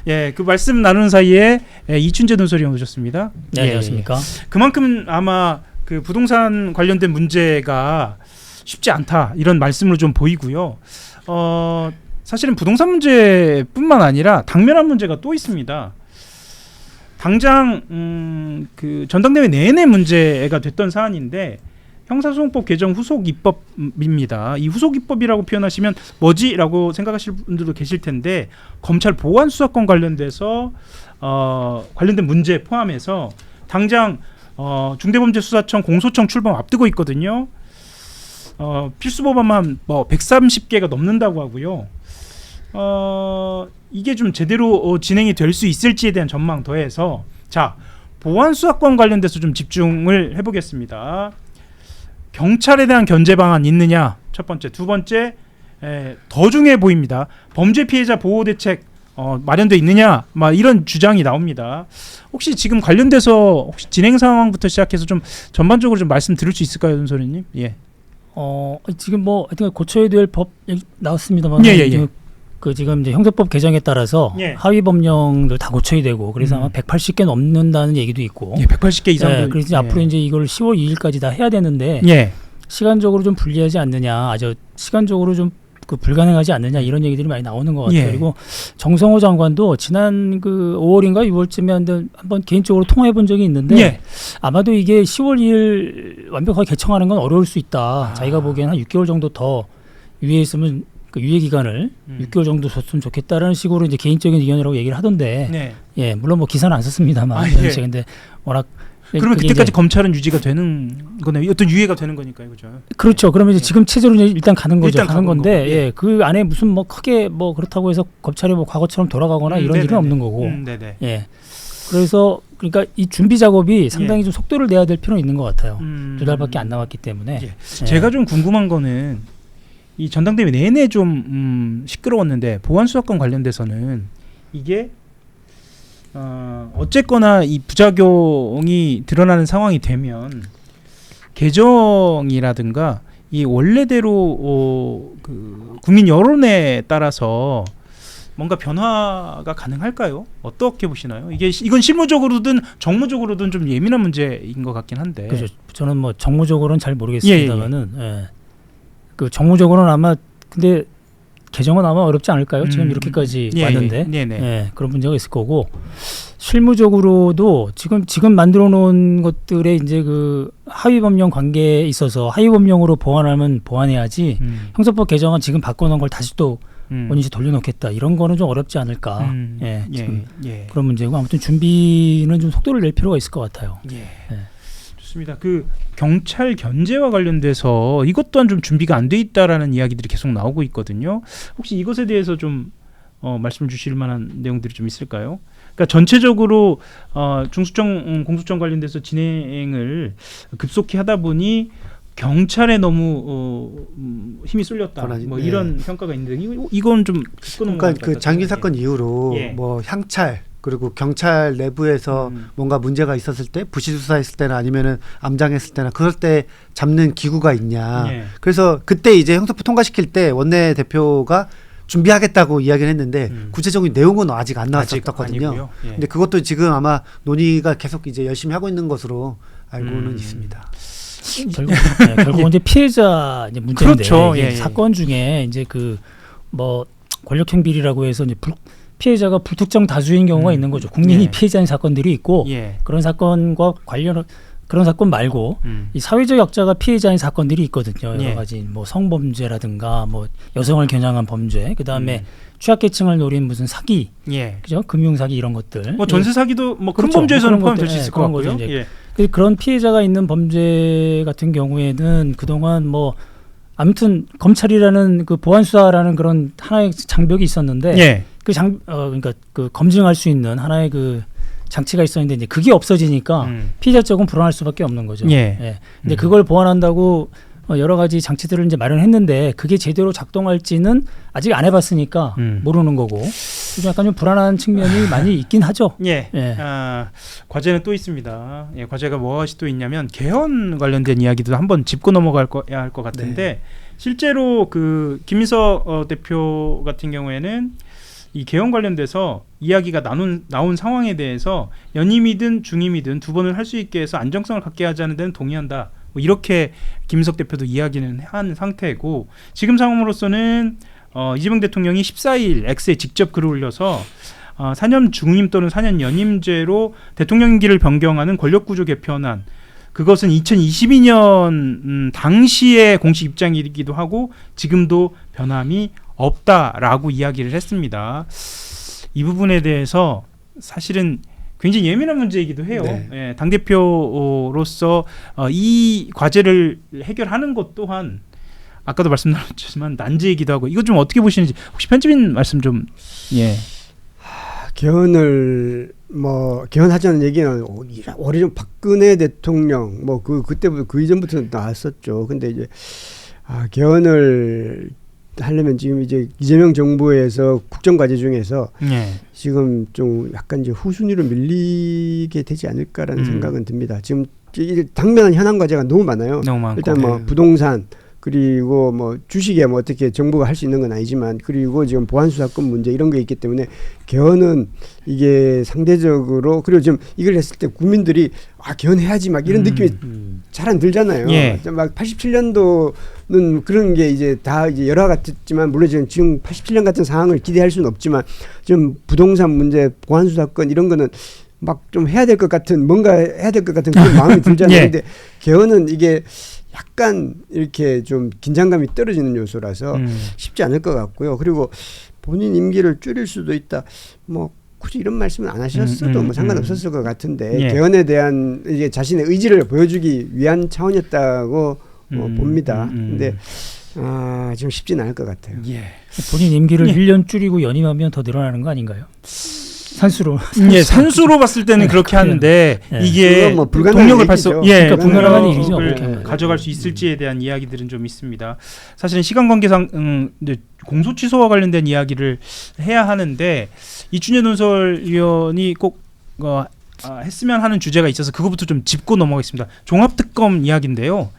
예, 그 말씀 나누는 사이에 이춘재 논설위원 오셨습니다. 네, 안녕하십니까. 그만큼 아마 그 부동산 관련된 문제가 쉽지 않다 이런 말씀으로 좀 보이고요. 사실은 부동산 문제뿐만 아니라 당면한 문제가 또 있습니다. 당장 그 전당대회 내내 문제가 됐던 사안인데 형사소송법 개정 후속 입법입니다. 이 후속 입법이라고 표현하시면 뭐지라고 생각하실 분들도 계실 텐데 검찰 보안 수사권 관련돼서 관련된 문제 포함해서 당장 중대범죄수사청 공소청 출범 앞두고 있거든요. 필수 법안만 뭐 130개가 넘는다고 하고요. 이게 좀 제대로 진행이 될 수 있을지에 대한 전망 더해서 자 보안 수사권 관련돼서 좀 집중을 해보겠습니다. 경찰에 대한 견제 방안 있느냐? 첫 번째, 두 번째 더 중요해 보입니다. 범죄 피해자 보호 대책 마련돼 있느냐? 막 이런 주장이 나옵니다. 혹시 지금 관련돼서 혹시 진행 상황부터 시작해서 좀 전반적으로 좀 말씀 드릴 수 있을까요, 윤소리님? 예. 지금 뭐 하여튼 고쳐야 될 법 나왔습니다만, 예. 그 지금 이제 형사법 개정에 따라서 예. 하위 법령들 다 고쳐야 되고 그래서 아마 180개 넘는다는 얘기도 있고. 예, 180개 이상. 예, 그래서 이제 앞으로 이제 이걸 10월 2일까지 다 해야 되는데 예. 시간적으로 좀 불리하지 않느냐, 아주 시간적으로 좀 그 불가능하지 않느냐 이런 얘기들이 많이 나오는 것 같아요. 예. 그리고 정성호 장관도 지난 그 5월인가 6월쯤에 한번 개인적으로 통화해 본 적이 있는데 예. 아마도 이게 10월 2일 완벽하게 개청하는 건 어려울 수 있다. 자기가 보기에는 한 6개월 정도 더 유예 있으면 그 유예 기간을 6개월 정도 줬으면 좋겠다라는 식으로 이제 개인적인 의견이라고 얘기를 하던데, 네. 예, 물론 뭐 기사는 안 썼습니다만, 예. 근데 워낙 그러면 그때까지 검찰은 유지가 되는 거네요. 어떤 유예가 되는 거니까요, 그죠? 그렇죠. 그러면 이제 지금 체제로 일단 가는 거죠. 일단 가는 건데, 거고. 예, 그 안에 무슨 뭐 크게 뭐 그렇다고 해서 검찰이 뭐 과거처럼 돌아가거나 이런 일은 없는 거고, 네네. 예. 그래서 그러니까 이 준비 작업이 상당히 좀 속도를 내야 될 필요는 있는 것 같아요. 2달밖에 안 남았기 때문에. 예. 제가 좀 궁금한 거는 이 전당대회 내내 좀 시끄러웠는데 보안 수사권 관련돼서는 이게 어쨌거나 이 부작용이 드러나는 상황이 되면 개정이라든가 이 원래대로 그 국민 여론에 따라서 뭔가 변화가 가능할까요? 어떻게 보시나요? 이건 실무적으로든 정무적으로든 좀 예민한 문제인 것 같긴 한데. 그렇죠. 저는 뭐 정무적으로는 잘 모르겠습니다만은, 예. 그 정무적으로는 아마 근데 개정은 아마 어렵지 않을까요? 지금 이렇게까지 왔는데, 예, 그런 문제가 있을 거고 실무적으로도 지금 만들어 놓은 것들의 이제 그 하위 법령 관계에 있어서 하위 법령으로 보완하면 보완해야지 형사법 개정은 지금 바꿔놓은 걸 다시 또 원인시 돌려놓겠다 이런 거는 좀 어렵지 않을까. 지금 그런 문제고 아무튼 준비는 좀 속도를 낼 필요가 있을 것 같아요. 좋습니다. 그 경찰 견제와 관련돼서 이것 또한 좀 준비가 안 돼 있다라는 이야기들이 계속 나오고 있거든요. 혹시 이것에 대해서 좀 말씀 주실 만한 내용들이 좀 있을까요? 그러니까 전체적으로 중수청 공수청 관련돼서 진행을 급속히 하다 보니 경찰에 너무 힘이 쏠렸다. 뭐 이런 평가가 있는데 이건 좀 그러니까 그 장기 사건 이후로 뭐 향찰 그리고 경찰 내부에서 뭔가 문제가 있었을 때 부실 수사했을 때나 아니면은 암장했을 때나 그럴 때 잡는 기구가 있냐. 그래서 그때 이제 형사법 통과시킬 때 원내 대표가 준비하겠다고 이야기를 했는데 구체적인 내용은 아직 안 나왔었거든요. 근데 그것도 지금 아마 논의가 계속 이제 열심히 하고 있는 것으로 알고는 있습니다. 결국 이제 피해자 이제 문제인데, 그렇죠. 사건 중에 이제 그 뭐 권력형 비리라고 해서 이제 피해자가 불특정 다수인 경우가 있는 거죠. 국민이 피해자인 사건들이 있고 그런 사건과 관련 그런 사건 말고 이 사회적 약자가 피해자인 사건들이 있거든요. 여러 가지 뭐 성범죄라든가 뭐 여성을 겨냥한 범죄, 그 다음에 취약계층을 노린 무슨 사기, 그죠? 금융 사기 이런 것들. 뭐 전세 사기도 뭐 큰 그렇죠. 범죄에서는 포함될 수 있을 것 같고요. 그런 피해자가 있는 범죄 같은 경우에는 그동안 뭐 아무튼 검찰이라는 그 보안 수사라는 그런 하나의 장벽이 있었는데 그러니까 그 검증할 수 있는 하나의 그 장치가 있었는데 이제 그게 없어지니까 피해자 쪽은 불안할 수밖에 없는 거죠. 근데 그걸 보완한다고 여러 가지 장치들을 이제 마련했는데 그게 제대로 작동할지는 아직 안 해봤으니까 모르는 거고 약간 좀 불안한 측면이 많이 있긴 하죠. 과제는 또 있습니다. 과제가 무엇이 또 있냐면 개헌 관련된 이야기도 한번 짚고 넘어가야 할 것 같은데 실제로 그 김민석 대표 같은 경우에는 이 개헌 관련돼서 이야기가 나온 상황에 대해서 연임이든 중임이든 두 번을 할 수 있게 해서 안정성을 갖게 하자는 데는 동의한다. 뭐 이렇게 김인석 대표도 이야기는 한 상태고 지금 상황으로서는 이재명 대통령이 14일 X에 직접 글을 올려서 4년 중임 또는 4년 연임제로 대통령 임기를 변경하는 권력구조 개편안 그것은 2022년 당시의 공식 입장이기도 하고 지금도 변함이 없다라고 이야기를 했습니다. 이 부분에 대해서 사실은 굉장히 예민한 문제이기도 해요. 네. 예, 당대표로서 이 과제를 해결하는 것 또한 아까도 말씀드렸지만 난제이기도 하고 이거 좀 어떻게 보시는지 혹시 편집인 말씀 좀 예. 개헌하자는 얘기는 오래전 박근혜 대통령 그때부터 그 이전부터 나왔었죠. 근데 이제 개헌을 하려면 지금 이제 이재명 정부에서 국정과제 중에서 지금 좀 약간 이제 후순위로 밀리게 되지 않을까라는 생각은 듭니다. 지금 당면한 현안 과제가 너무 많아요. 너무 많고. 일단 부동산 그리고 주식에 어떻게 정부가 할 수 있는 건 아니지만 그리고 지금 보안수사권 문제 이런 게 있기 때문에 개헌은 이게 상대적으로 그리고 지금 이걸 했을 때 국민들이 개헌해야지 막 이런 느낌이 잘 안 들잖아요. 예. 막 87년도는 그런 게 이제 다 이제 열화 같았지만 물론 지금 87년 같은 상황을 기대할 수는 없지만 지금 부동산 문제, 보안수사권 이런 거는 막 좀 해야 될 것 같은 뭔가 해야 될 것 같은 그런 마음이 들잖아요. 예. 근데 개헌은 이게 약간 이렇게 좀 긴장감이 떨어지는 요소라서 쉽지 않을 것 같고요. 그리고 본인 임기를 줄일 수도 있다. 굳이 이런 말씀은 안 하셨어도 상관없었을 것 같은데 예. 개헌에 대한 이제 자신의 의지를 보여주기 위한 차원이었다고 봅니다. 근데 지금 쉽지는 않을 것 같아요. 예. 본인 임기를 1년 줄이고 연임하면 더 늘어나는 거 아닌가요? 산수로. 예, 산수로 봤을 때는 그렇게 하는데 이게 동력을 불가능한 불가능한 일이죠. 가져갈 수 있을지에 대한 이야기들은 좀 있습니다. 사실은 시간 관계상 공소 취소와 관련된 이야기를 해야 하는데 이춘재 논설위원이 꼭 했으면 하는 주제가 있어서 그거부터 좀 짚고 넘어가겠습니다. 종합특검 이야기인데요.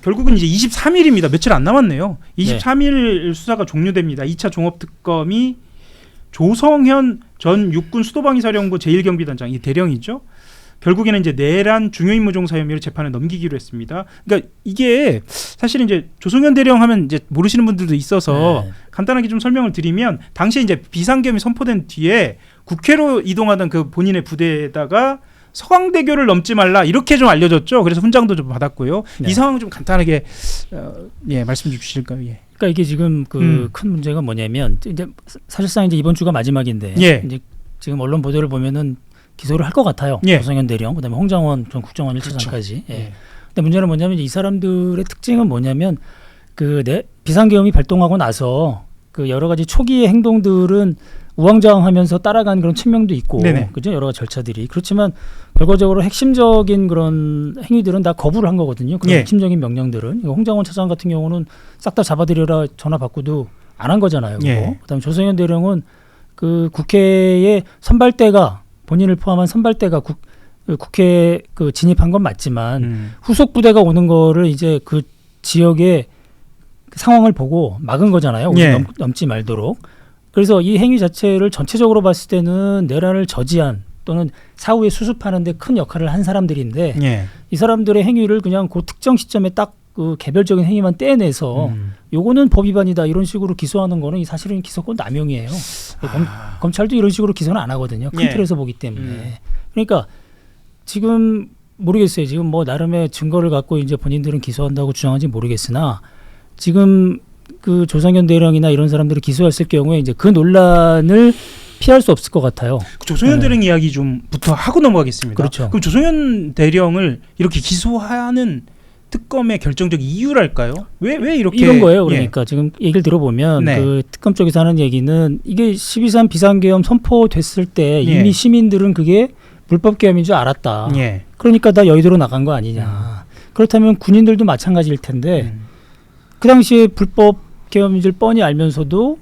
결국은 이제 23일입니다. 며칠 안 남았네요. 23일 수사가 종료됩니다. 2차 종합특검이 조성현 전 육군 수도방위사령부 제1경비단장 이 대령이죠. 결국에는 이제 내란 중요임무종사 혐의로 재판에 넘기기로 했습니다. 그러니까 이게 사실은 이제 조성현 대령 하면 이제 모르시는 분들도 있어서 간단하게 좀 설명을 드리면 당시에 이제 비상계엄이 선포된 뒤에 국회로 이동하던 그 본인의 부대에다가 서강대교를 넘지 말라 이렇게 좀 알려졌죠. 그래서 훈장도 좀 받았고요. 이 상황 좀 간단하게 말씀 주실까요? 예. 그러니까 이게 지금 그 큰 문제가 뭐냐면 이제 사실상 이제 이번 주가 마지막인데 이제 지금 언론 보도를 보면은 기소를 할 것 같아요. 조성현 대령, 그다음에 홍장원 전 국정원 1차장까지. 그렇죠. 근데 문제는 뭐냐면 이 사람들의 특징은 뭐냐면 비상계엄이 발동하고 나서 그 여러 가지 초기의 행동들은 우왕좌왕하면서 따라간 그런 측면도 있고, 그죠? 여러 가지 절차들이 그렇지만 결과적으로 핵심적인 그런 행위들은 다 거부를 한 거거든요. 그런 핵심적인 명령들은 홍장원 차장 같은 경우는 싹 다 잡아들여라 전화 받고도 안 한 거잖아요. 그다음에 조성현 대령은 그 국회의 선발대가 본인을 포함한 선발대가 국회에 그 진입한 건 맞지만 후속 부대가 오는 거를 이제 그 지역의 상황을 보고 막은 거잖아요. 넘지 말도록. 그래서 이 행위 자체를 전체적으로 봤을 때는 내란을 저지한 또는 사후에 수습하는 데 큰 역할을 한 사람들인데 이 사람들의 행위를 그냥 그 특정 시점에 딱 그 개별적인 행위만 떼내서 요거는 법 위반이다 이런 식으로 기소하는 거는 사실은 기소권 남용이에요. 검찰도 이런 식으로 기소는 안 하거든요. 큰 틀에서 보기 때문에. 그러니까 지금 모르겠어요. 지금 뭐 나름의 증거를 갖고 이제 본인들은 기소한다고 주장하는지 모르겠으나 지금 그 조성현 대령이나 이런 사람들을 기소했을 경우에 이제 그 논란을 피할 수 없을 것 같아요. 조성현 대령 이야기 좀부터 하고 넘어가겠습니다. 그렇죠. 그럼 조성현 대령을 이렇게 기소하는 특검의 결정적 이유랄까요? 왜 이렇게 이런 거예요. 그러니까 지금 얘기를 들어보면 그 특검 쪽에서 하는 얘기는 이게 12.3 비상계엄 선포됐을 때 이미 시민들은 그게 불법 계엄인 줄 알았다. 그러니까 다 여의도로 나간 거 아니냐. 그렇다면 군인들도 마찬가지일 텐데 그 당시에 불법 계엄인 줄 뻔히 알면서도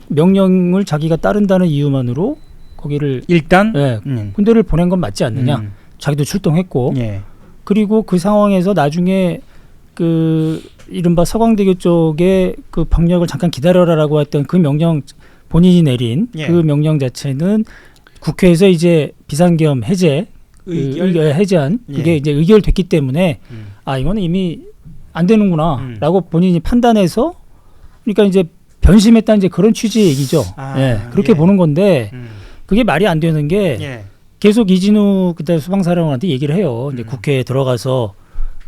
명령을 자기가 따른다는 이유만으로 거기를 일단 군대를 보낸 건 맞지 않느냐. 자기도 출동했고 그리고 그 상황에서 나중에 그 이른바 서강대교 쪽에 그 병력을 잠깐 기다려라라고 했던 그 명령 본인이 내린 예. 그 명령 자체는 국회에서 이제 비상계엄 해제 해제안 그게 예. 이제 의결됐기 때문에 아 이거는 이미 안 되는구나라고 본인이 판단해서 그러니까 이제 변심했다는 이제 그런 취지의 얘기죠. 예, 그렇게 예. 보는 건데 그게 말이 안 되는 게 예. 계속 이진우 그때 수방사령관한테 얘기를 해요. 이제 국회에 들어가서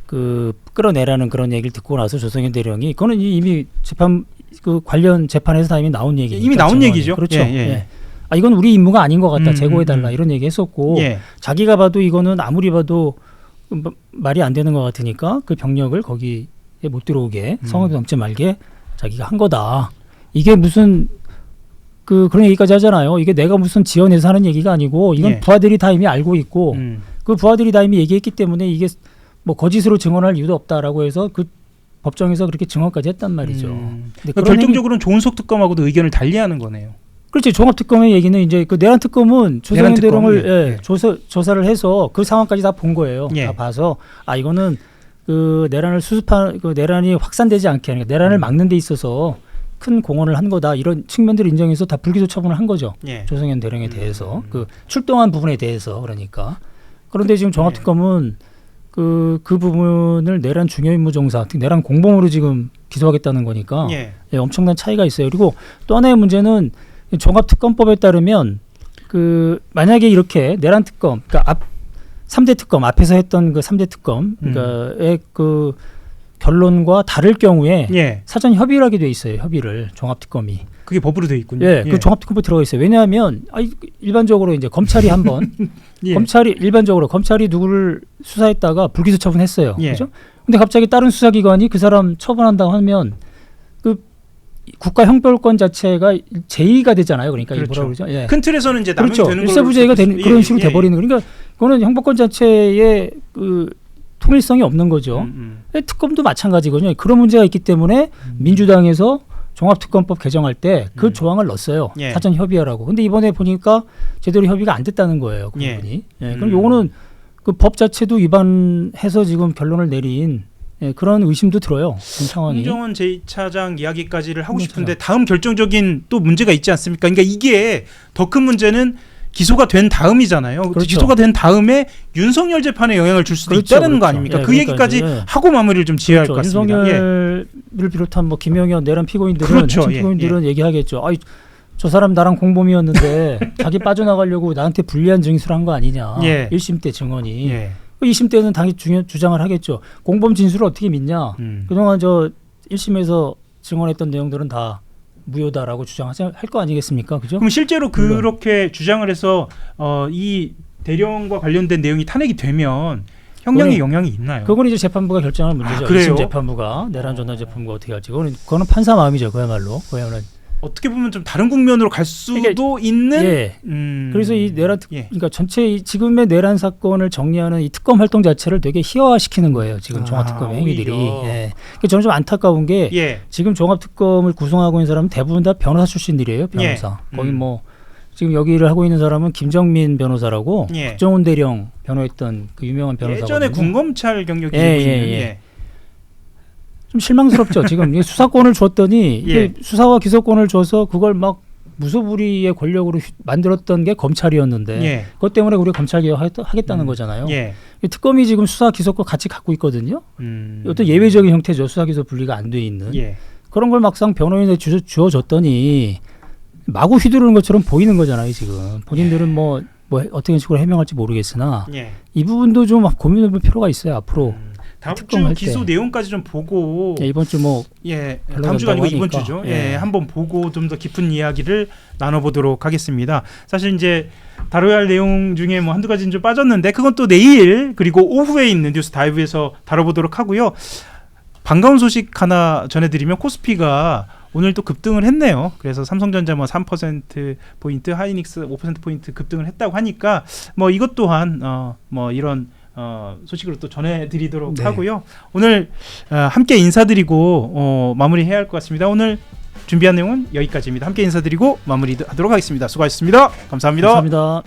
그 끌어내라는 그런 얘기를 듣고 나서 조성현 대령이 그거는 이미 재판 그 관련 재판에서 다 이미 나온 얘기니까 이미 나온 얘기죠. 그렇죠. 예, 예. 예. 아 이건 우리 임무가 아닌 것 같다. 제고해달라 이런 얘기했었고 예. 자기가 봐도 이거는 아무리 봐도 말이 안 되는 것 같으니까 그 병력을 거기에 못 들어오게 성역이 넘지 말게 자기가 한 거다. 이게 무슨 그런 얘기까지 하잖아요. 이게 내가 무슨 지어내서 하는 얘기가 아니고 이건 예. 부하들이 다 이미 알고 있고 그 부하들이 다 이미 얘기했기 때문에 이게 뭐 거짓으로 증언할 이유도 없다라고 해서 그 법정에서 그렇게 증언까지 했단 말이죠. 근데 그러니까 결정적으로는 조은석 특검하고도 의견을 달리하는 거네요. 그렇지. 종합특검의 얘기는 이제 그 내란 특검은 조성현 대령을 예. 조사를 해서 그 상황까지 다 본 거예요. 예. 다 봐서 아 이거는 그 내란을 수습한 그 내란이 확산되지 않게 하는 내란을 막는 데 있어서 큰 공헌을 한 거다 이런 측면들을 인정해서 다 불기소 처분을 한 거죠. 예. 조성현 대령에 대해서 그 출동한 부분에 대해서 그러니까 그런데 지금 종합특검은 그 부분을 내란 중요임무종사, 내란 공범으로 지금 기소하겠다는 거니까 예. 예, 엄청난 차이가 있어요. 그리고 또 하나의 문제는 종합특검법에 따르면 그 만약에 이렇게 내란 특검, 그러니까 3대 특검 앞에서 했던 그 3대 특검, 그러니까의 그 결론과 다를 경우에 예. 사전 협의를 하게 돼 있어요. 협의를 종합특검이. 그게 법으로 돼 있군요. 예, 그 종합특검법 들어가 있어요. 왜냐하면 일반적으로 이제 검찰이 한번 예. 일반적으로 검찰이 누구를 수사했다가 불기소 처분했어요. 예. 그렇죠? 근데 갑자기 다른 수사기관이 그 사람 처분한다고 하면 그 국가 형벌권 자체가 제2가 되잖아요. 그러니까 이게 뭐라 그러죠? 예. 큰 틀에서는 이제 남용 그렇죠. 되는 일사부재가 되는 예, 그런 식으로 예, 돼버리는 거니까 그거는 형벌권 자체의 그 통일성이 없는 거죠. 특검도 마찬가지거든요. 그런 문제가 있기 때문에 민주당에서 종합특검법 개정할 때 그 조항을 넣었어요. 예. 사전 협의하라고. 근데 이번에 보니까 제대로 협의가 안 됐다는 거예요. 그 예. 부분이. 예. 그럼 요거는 그 법 자체도 위반해서 지금 결론을 내린 예, 그런 의심도 들어요. 지금 상황이. 홍정원 제2차장 이야기까지를 하고 싶은데 다음 결정적인 또 문제가 있지 않습니까? 그러니까 이게 더 큰 문제는 기소가 된 다음이잖아요. 그렇죠. 기소가 된 다음에 윤석열 재판에 영향을 줄 수도 그렇죠, 있다는 거 그렇죠. 아닙니까? 예, 그 얘기까지 그러니까 하고 마무리를 좀 지어야 할 것 그렇죠. 같습니다. 윤석열을 비롯한 뭐 김영현 내란 피고인들은 그렇죠. 핵심 피고인들은 얘기하겠죠. 아이 저 사람 나랑 공범이었는데 자기 빠져나가려고 나한테 불리한 진술을 한 거 아니냐. 예. 1심 때 증언이. 예. 2심 때는 당연히 주장을 하겠죠. 공범 진술을 어떻게 믿냐. 그동안 저 1심에서 증언했던 내용들은 다 무효다라고 주장할 거 아니겠습니까? 그죠? 그럼 실제로 그렇게 주장을 해서 이 대령과 관련된 내용이 탄핵이 되면 형량에 영향이 있나요? 그건 이제 재판부가 결정할 문제죠. 그래요? 2심 재판부가 내란 전담 재판부가 어떻게 할지. 그거는 판사 마음이죠. 그야말로. 어떻게 보면 좀 다른 국면으로 갈 수도 있는. 예. 그래서 이 내란 그러니까 전체 지금의 내란 사건을 정리하는 이 특검 활동 자체를 되게 희화화시키는 거예요. 지금 종합특검 행위들이. 예. 저는 좀 안타까운 게 예. 지금 종합특검을 구성하고 있는 사람은 대부분 다 변호사 출신들이에요. 변호사. 거기 뭐 지금 여기를 하고 있는 사람은 김정민 변호사라고 국정원 대령 변호했던 그 유명한 변호사거든요. 예전에 군검찰 경력이 있는. 좀 실망스럽죠. 지금 이 수사권을 줬더니 이게 수사와 기소권을 줘서 그걸 막 무소불위의 권력으로 만들었던 게 검찰이었는데 그것 때문에 우리가 검찰 개혁하겠다는 거잖아요. 특검이 지금 수사 기소권 같이 갖고 있거든요. 어떤 예외적인 형태죠. 수사 기소 분리가 안 돼 있는 그런 걸 막상 변호인에 주어줬더니 마구 휘두르는 것처럼 보이는 거잖아요. 지금 본인들은 뭐 어떻게 식으로 해명할지 모르겠으나 이 부분도 좀 고민해볼 필요가 있어요. 앞으로. 다음 주 기소 내용까지 좀 보고 이번 주 뭐 다음 주가 아니고 이번 주죠. 예. 한번 보고 좀 더 깊은 이야기를 나눠보도록 하겠습니다. 사실 이제 다뤄야 할 내용 중에 뭐 한두 가지는 좀 빠졌는데 그건 또 내일 그리고 오후에 있는 뉴스 다이브에서 다뤄보도록 하고요. 반가운 소식 하나 전해드리면 코스피가 오늘 또 급등을 했네요. 그래서 삼성전자 뭐 3%포인트, 하이닉스 5%포인트 급등을 했다고 하니까 뭐 이것 또한 뭐 이런 소식으로 또 전해드리도록 하고요. 오늘 함께 인사드리고 마무리해야 할 것 같습니다. 오늘 준비한 내용은 여기까지입니다. 함께 인사드리고 마무리하도록 하겠습니다. 수고하셨습니다. 감사합니다. 감사합니다.